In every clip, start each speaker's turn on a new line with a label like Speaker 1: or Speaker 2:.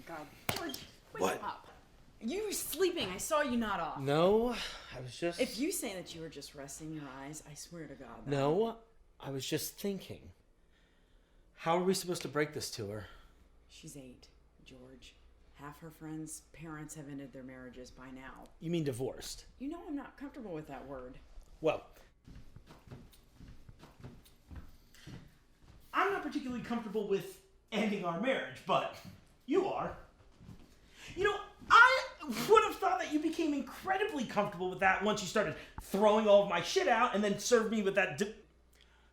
Speaker 1: God. George, wake
Speaker 2: What?
Speaker 1: up. You were sleeping. I saw you nod off.
Speaker 2: No, I was just...
Speaker 1: If you say that you were just resting your eyes, I swear to God.
Speaker 2: No, I was just thinking. How are we supposed to break this to her?
Speaker 1: She's 8, George. Half her friends' parents have ended their marriages by now.
Speaker 2: You mean divorced?
Speaker 1: You know I'm not comfortable with that word.
Speaker 2: Well, I'm not particularly comfortable with ending our marriage, but you are. You know, I would have thought that you became incredibly comfortable with that once you started throwing all of my shit out and then served me with that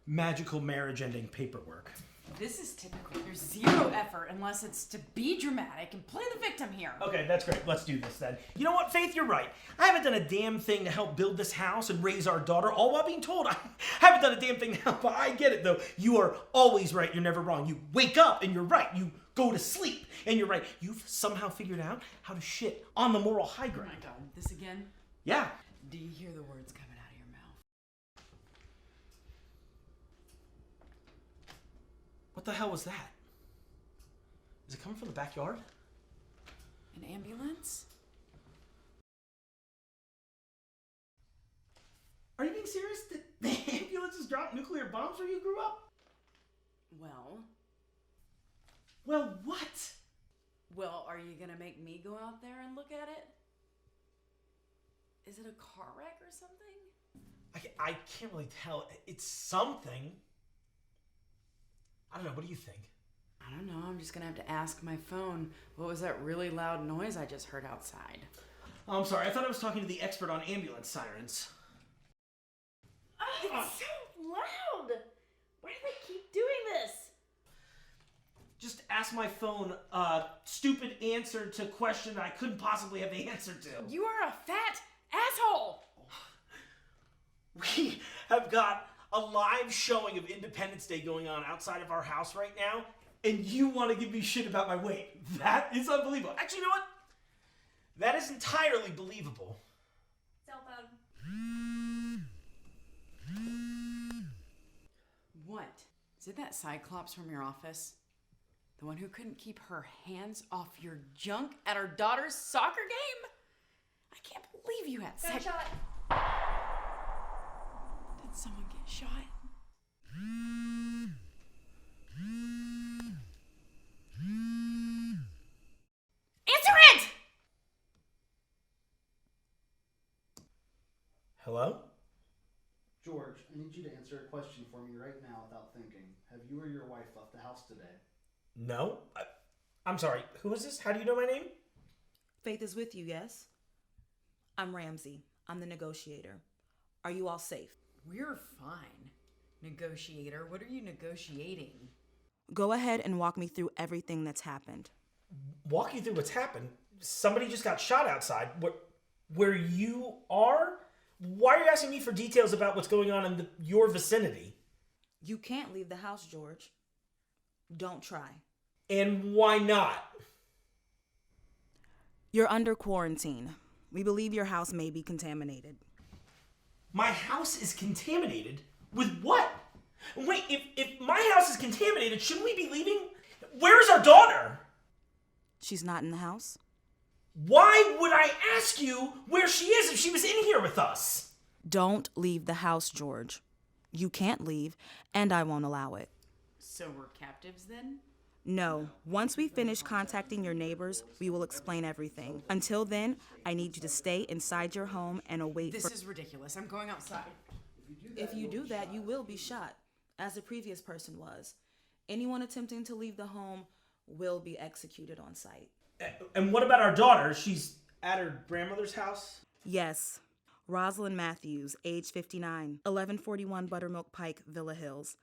Speaker 2: magical marriage-ending paperwork.
Speaker 1: This is typical. There's zero effort unless it's to be dramatic and play the victim here.
Speaker 2: Okay, that's great. Let's do this then. You know what, Faith? You're right. I haven't done a damn thing to help build this house and raise our daughter, all while being told I haven't done a damn thing to help. I get it, though. You are always right. You're never wrong. You wake up and you're right. You go to sleep and you're right. You've somehow figured out how to shit on the moral high ground.
Speaker 1: Oh my God, this again?
Speaker 2: Yeah.
Speaker 1: Do you hear the words coming out of your mouth?
Speaker 2: What the hell was that? Is it coming from the backyard?
Speaker 1: An ambulance?
Speaker 2: Are you being serious? Did the ambulances drop nuclear bombs where you grew up?
Speaker 1: Well,
Speaker 2: Well, what?
Speaker 1: Well, are you gonna make me go out there and look at it? Is it a car wreck or something?
Speaker 2: I can't really tell. It's something. I don't know. What do you think?
Speaker 1: I don't know. I'm just gonna have to ask my phone. What was that really loud noise I just heard outside?
Speaker 2: Oh, I'm sorry. I thought I was talking to the expert on ambulance sirens.
Speaker 1: Oh, it's so loud! Why do they keep doing this?
Speaker 2: Just ask my phone a stupid answer to a question that I couldn't possibly have the answer to.
Speaker 1: You are a fat asshole!
Speaker 2: We have got a live showing of Independence Day going on outside of our house right now, and you want to give me shit about my weight. That is unbelievable. Actually, you know what? That is entirely believable.
Speaker 3: Cell phone.
Speaker 1: What? Is it that Cyclops from your office? The one who couldn't keep her hands off your junk at her daughter's soccer game? I can't believe you had sex.
Speaker 3: Gunshot.
Speaker 1: Did someone get shot? Answer it!
Speaker 2: Hello?
Speaker 4: George, I need you to answer a question for me right now without thinking. Have you or your wife left the house today?
Speaker 2: No? I'm sorry. Who is this? How do you know my name?
Speaker 5: Faith is with you, yes? I'm Ramsey. I'm the negotiator. Are you all safe?
Speaker 1: We're fine. Negotiator, what are you negotiating?
Speaker 5: Go ahead and walk me through everything that's happened.
Speaker 2: Walk you through what's happened. Somebody just got shot outside. Where you are? Why are you asking me for details about what's going on in your vicinity?
Speaker 5: You can't leave the house, George. Don't try.
Speaker 2: And why not?
Speaker 5: You're under quarantine. We believe your house may be contaminated.
Speaker 2: My house is contaminated? With what? Wait, if my house is contaminated, shouldn't we be leaving? Where is our daughter?
Speaker 5: She's not in the house?
Speaker 2: Why would I ask you where she is if she was in here with us?
Speaker 5: Don't leave the house, George. You can't leave, and I won't allow it.
Speaker 1: So we're captives then?
Speaker 5: No. Once we finish contacting your neighbors, we will explain everything. Until then, I need you to stay inside your home and await
Speaker 1: This is ridiculous. I'm going outside.
Speaker 5: If you do that, you will be shot, as the previous person was. Anyone attempting to leave the home will be executed on sight.
Speaker 2: And what about our daughter? She's at her grandmother's house?
Speaker 5: Yes. Rosalind Matthews, age 59, 1141 Buttermilk Pike, Villa Hills.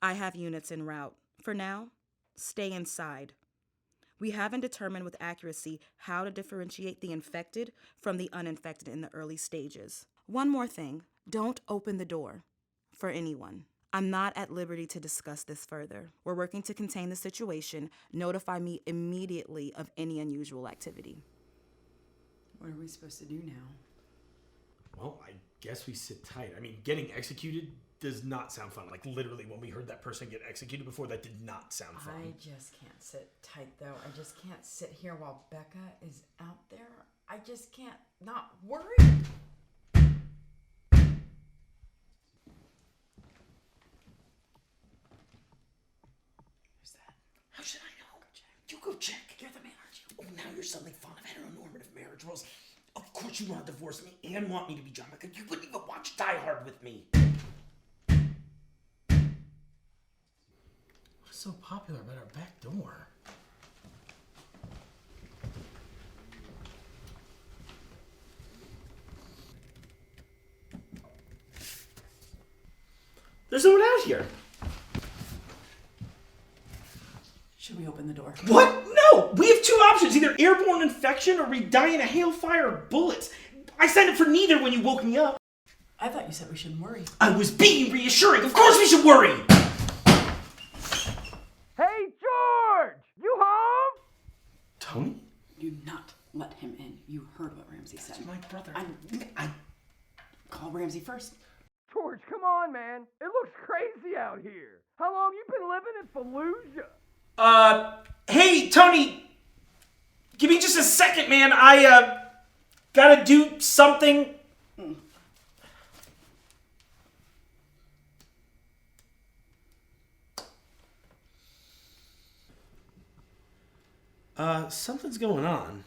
Speaker 5: I have units en route. For now, stay inside. We haven't determined with accuracy how to differentiate the infected from the uninfected in the early stages. One more thing, don't open the door for anyone. I'm not at liberty to discuss this further. We're working to contain the situation. Notify me immediately of any unusual activity.
Speaker 1: What are we supposed to do now?
Speaker 2: Well, I guess we sit tight. I mean, getting executed does not sound fun. Like, literally, when we heard that person get executed before, that did not sound fun.
Speaker 1: I just can't sit tight, though. I just can't sit here while Becca is out there. I just can't not worry. Who's that?
Speaker 2: How should I know? You go check. You're the man, aren't you? Oh, now you're suddenly fond of heteronormative marriage rules. Of course you want to divorce me and want me to be John because you wouldn't even watch Die Hard with me. What's so popular about our back door? There's no one out here.
Speaker 1: Should we open the door?
Speaker 2: What? No! We have two options. Either airborne infection or we die in a hailfire of bullets. I signed up for neither when you woke me up.
Speaker 1: I thought you said we shouldn't worry.
Speaker 2: I was being reassuring. Of course we should worry!
Speaker 6: Hey, George! You home?
Speaker 2: Tony?
Speaker 1: Do not let him in. You heard what Ramsey said.
Speaker 2: That's my brother.
Speaker 1: I call Ramsey first.
Speaker 6: George, come on, man. It looks crazy out here. How long you been living in Fallujah?
Speaker 2: Hey, Tony. Give me just a second, man. I, gotta do something. Something's going on.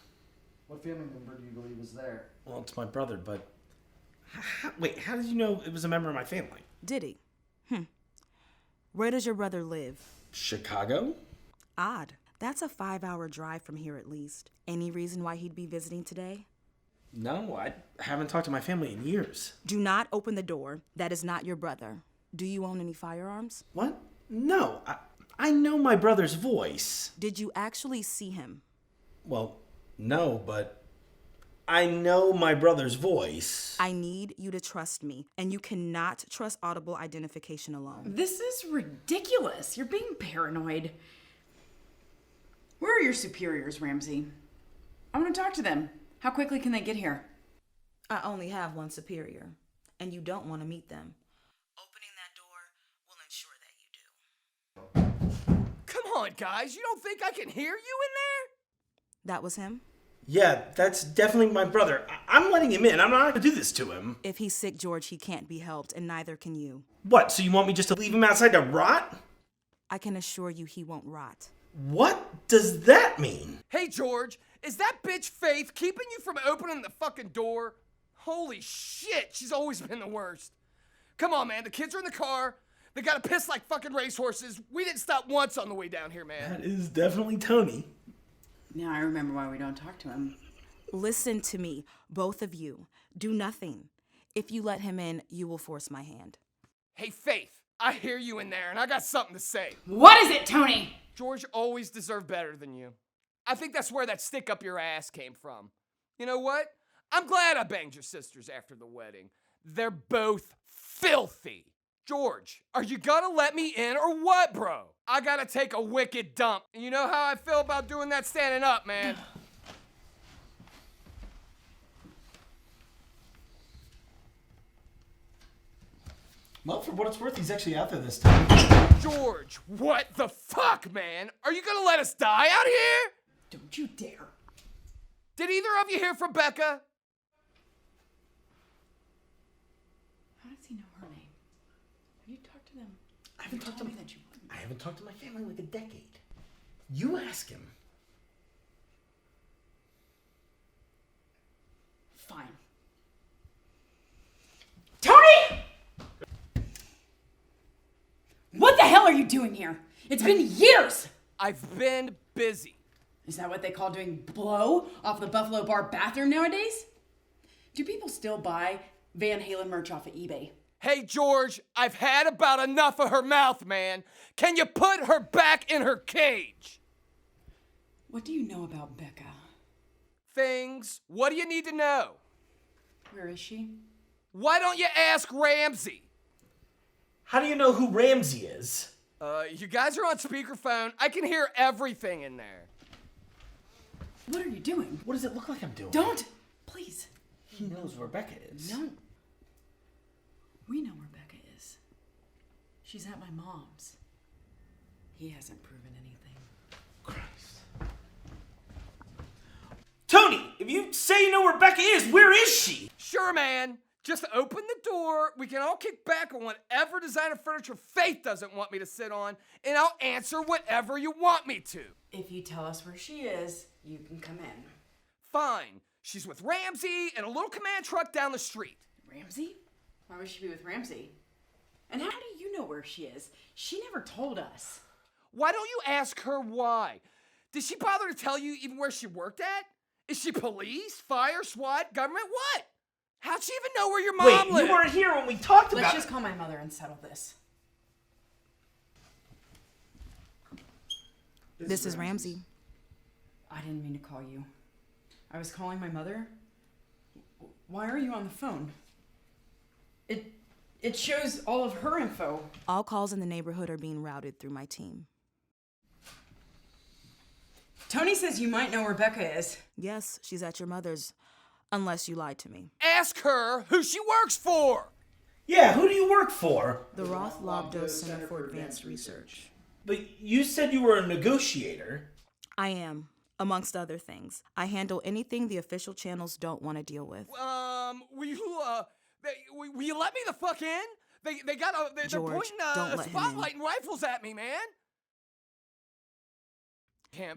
Speaker 4: What family member do you believe is there?
Speaker 2: Well, it's my brother, but... Wait, how did you know it was a member of my family?
Speaker 5: Did he? Where does your brother live?
Speaker 2: Chicago?
Speaker 5: Odd. That's a 5-hour drive from here at least. Any reason why he'd be visiting today?
Speaker 2: No, I haven't talked to my family in years.
Speaker 5: Do not open the door. That is not your brother. Do you own any firearms?
Speaker 2: What? No, I know my brother's voice.
Speaker 5: Did you actually see him?
Speaker 2: Well, no, but I know my brother's voice.
Speaker 5: I need you to trust me, and you cannot trust audible identification alone.
Speaker 1: This is ridiculous. You're being paranoid. Where are your superiors, Ramsey? I want to talk to them. How quickly can they get here?
Speaker 5: I only have one superior, and you don't want to meet them. Opening that door will ensure that you do.
Speaker 6: Come on, guys. You don't think I can hear you in there?
Speaker 5: That was him?
Speaker 2: Yeah, that's definitely my brother. I'm letting him in. I'm not gonna do this to him.
Speaker 5: If he's sick, George, he can't be helped, and neither can you.
Speaker 2: What, so you want me just to leave him outside to rot?
Speaker 5: I can assure you he won't rot.
Speaker 2: What does that mean?
Speaker 6: Hey, George, is that bitch Faith keeping you from opening the fucking door? Holy shit, she's always been the worst. Come on, man, the kids are in the car. They gotta piss like fucking racehorses. We didn't stop once on the way down here, man.
Speaker 2: That is definitely Tony.
Speaker 1: Now I remember why we don't talk to him.
Speaker 5: Listen to me, both of you. Do nothing. If you let him in, you will force my hand.
Speaker 6: Hey, Faith, I hear you in there, and I got something to say.
Speaker 1: What is it, Tony?
Speaker 6: George always deserved better than you. I think that's where that stick up your ass came from. You know what? I'm glad I banged your sisters after the wedding. They're both filthy. George, are you gonna let me in or what, bro? I gotta take a wicked dump. And you know how I feel about doing that standing up, man.
Speaker 2: Well, for what it's worth, he's actually out there this time.
Speaker 6: George, what the fuck, man? Are you gonna let us die out here?
Speaker 1: Don't you dare.
Speaker 6: Did either of you hear from Becca?
Speaker 1: How does he know her name? Have you talked to them?
Speaker 2: I haven't talked to
Speaker 1: Told
Speaker 2: him.
Speaker 1: me that you wouldn't.
Speaker 2: I haven't talked to my family in like a decade. You ask him.
Speaker 1: Fine. Tony! What the hell are you doing here? It's been years!
Speaker 6: I've been busy.
Speaker 1: Is that what they call doing blow off the Buffalo Bar bathroom nowadays? Do people still buy Van Halen merch off of eBay?
Speaker 6: Hey, George, I've had about enough of her mouth, man. Can you put her back in her cage?
Speaker 1: What do you know about Becca?
Speaker 6: Things. What do you need to know?
Speaker 1: Where is she?
Speaker 6: Why don't you ask Ramsey?
Speaker 2: How do you know who Ramsey is?
Speaker 6: You guys are on speakerphone. I can hear everything in there.
Speaker 1: What are you doing?
Speaker 2: What does it look like I'm doing?
Speaker 1: Don't! Please.
Speaker 2: He knows where Rebecca is.
Speaker 1: No. We know where Becca is. She's at my mom's. He hasn't proven anything.
Speaker 2: Christ. Tony, if you say you know where Becca is, where is she?
Speaker 6: Sure, man. Just open the door. We can all kick back on whatever designer furniture Faith doesn't want me to sit on, and I'll answer whatever you want me to.
Speaker 1: If you tell us where she is, you can come in.
Speaker 6: Fine. She's with Ramsey and a little command truck down the street.
Speaker 1: Ramsey? Why would she be with Ramsey? And how do you know where she is? She never told us.
Speaker 6: Why don't you ask her why? Did she bother to tell you even where she worked at? Is she police, fire, SWAT, government, what? How'd she even know where your mom
Speaker 2: Wait,
Speaker 6: lived?
Speaker 2: you weren't here when we talked about
Speaker 1: Let's just call my mother and settle this.
Speaker 5: This is Ramsey.
Speaker 1: I didn't mean to call you. I was calling my mother. Why are you on the phone? It shows all of her info.
Speaker 5: All calls in the neighborhood are being routed through my team.
Speaker 1: Tony says you might know where Becca is.
Speaker 5: Yes, she's at your mother's, unless you lied to me.
Speaker 6: Ask her who she works for.
Speaker 2: Yeah, who do you work for?
Speaker 5: The Roth Lobdo Center for Advanced Research.
Speaker 2: But you said you were a negotiator.
Speaker 5: I am, amongst other things. I handle anything the official channels don't want to deal with.
Speaker 6: Will you let me the fuck in? They're
Speaker 5: George,
Speaker 6: pointing
Speaker 5: don't let him in.
Speaker 6: spotlight and rifles at me, man.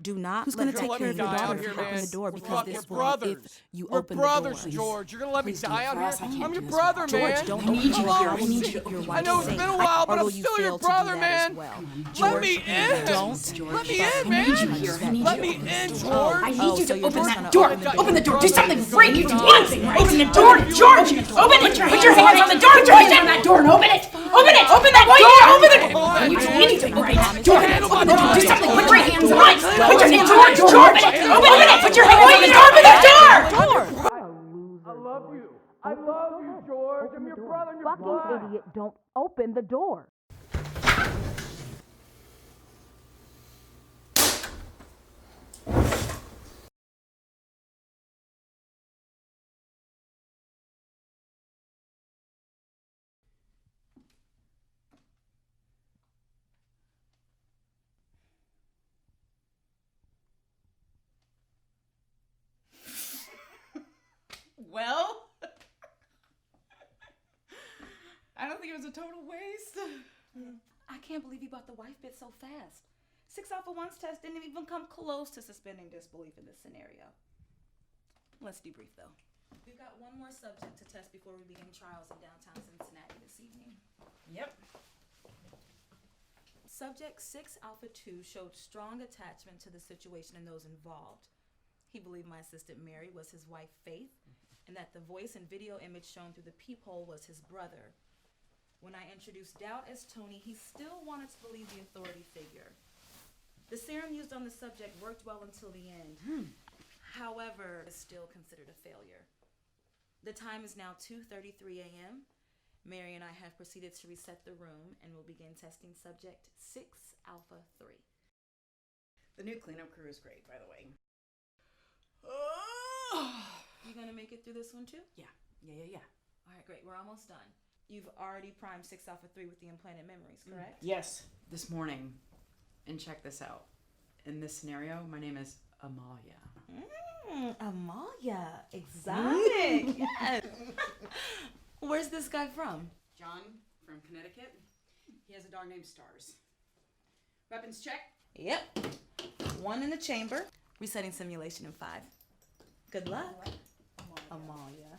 Speaker 5: Do not
Speaker 6: Who's
Speaker 5: let
Speaker 6: gonna
Speaker 5: take
Speaker 6: let
Speaker 5: care
Speaker 6: me
Speaker 5: of your
Speaker 6: die out
Speaker 5: daughter if
Speaker 6: here,
Speaker 5: you open
Speaker 6: man?
Speaker 5: the door,
Speaker 6: We're
Speaker 5: because
Speaker 6: fucking
Speaker 5: this will
Speaker 6: brothers.
Speaker 5: if you
Speaker 6: We're
Speaker 5: open
Speaker 6: brothers,
Speaker 5: the door.
Speaker 6: George. You're gonna let me
Speaker 1: Please do
Speaker 6: die
Speaker 1: it
Speaker 6: out
Speaker 1: for
Speaker 6: here?
Speaker 1: us. I can't
Speaker 6: I'm
Speaker 1: do
Speaker 6: your
Speaker 1: this
Speaker 6: brother,
Speaker 1: without you.
Speaker 6: man.
Speaker 5: George, don't
Speaker 1: I need
Speaker 5: open
Speaker 1: you
Speaker 5: the
Speaker 1: here.
Speaker 5: door.
Speaker 1: I need you.
Speaker 5: Your
Speaker 1: I
Speaker 5: wife
Speaker 6: know
Speaker 5: is
Speaker 6: it's
Speaker 5: safe,
Speaker 6: been a while, but I'm
Speaker 5: although you
Speaker 6: still your
Speaker 5: failed
Speaker 6: brother,
Speaker 5: to do that
Speaker 6: man.
Speaker 5: as well.
Speaker 6: Let me
Speaker 5: George,
Speaker 6: in.
Speaker 5: Don't.
Speaker 6: Let me
Speaker 1: I
Speaker 6: in, man.
Speaker 1: need you here. I need
Speaker 6: Let
Speaker 1: you.
Speaker 6: me in, George.
Speaker 1: I need
Speaker 5: Oh,
Speaker 1: you
Speaker 5: so
Speaker 1: to
Speaker 5: you're
Speaker 1: open
Speaker 5: just
Speaker 1: that
Speaker 5: gonna
Speaker 1: door.
Speaker 5: open the door.
Speaker 1: Open the door. Do something great. You do one thing right. Open the
Speaker 6: door.
Speaker 1: door, George. Open it. Put your hands on the door. Put your hands on that door and open it. Open it. Open that door. Open it. I need you to anything right. George, open the door. Do something. Put your hands on it. Put your hands on that door. Open it. Open it. Put your hands on the door. Open the door.
Speaker 6: I love you. I love you, George. I'm your brother. I'm your
Speaker 5: Fucking idiot, don't open the door.
Speaker 1: Well, I don't think it was a total waste.
Speaker 5: I can't believe you bought the wife bit so fast. 6 Alpha 1's test didn't even come close to suspending disbelief in this scenario. Let's debrief though. We've got one more subject to test before we begin trials in downtown Cincinnati this evening.
Speaker 1: Yep.
Speaker 5: Subject 6 Alpha 2 showed strong attachment to the situation and those involved. He believed my assistant Mary was his wife Faith, and that the voice and video image shown through the peephole was his brother. When I introduced doubt as Tony, he still wanted to believe the authority figure. The serum used on the subject worked well until the end. However, it's still considered a failure. The time is now 2:33 a.m. Mary and I have proceeded to reset the room and will begin testing subject 6 Alpha 3.
Speaker 1: The new cleanup crew is great, by the way.
Speaker 5: You gonna make it through this one too?
Speaker 1: Yeah.
Speaker 5: All right, great. We're almost done. You've already primed 6 Alpha 3 with the implanted memories, correct?
Speaker 1: Yes. This morning, and check this out. In this scenario, my name is Amalia.
Speaker 5: Amalia. Exotic. Yes. Where's this guy from?
Speaker 1: John from Connecticut. He has a dog named Stars. Weapons check.
Speaker 5: Yep. 1 in the chamber. Resetting simulation in 5. Good luck, Amalia.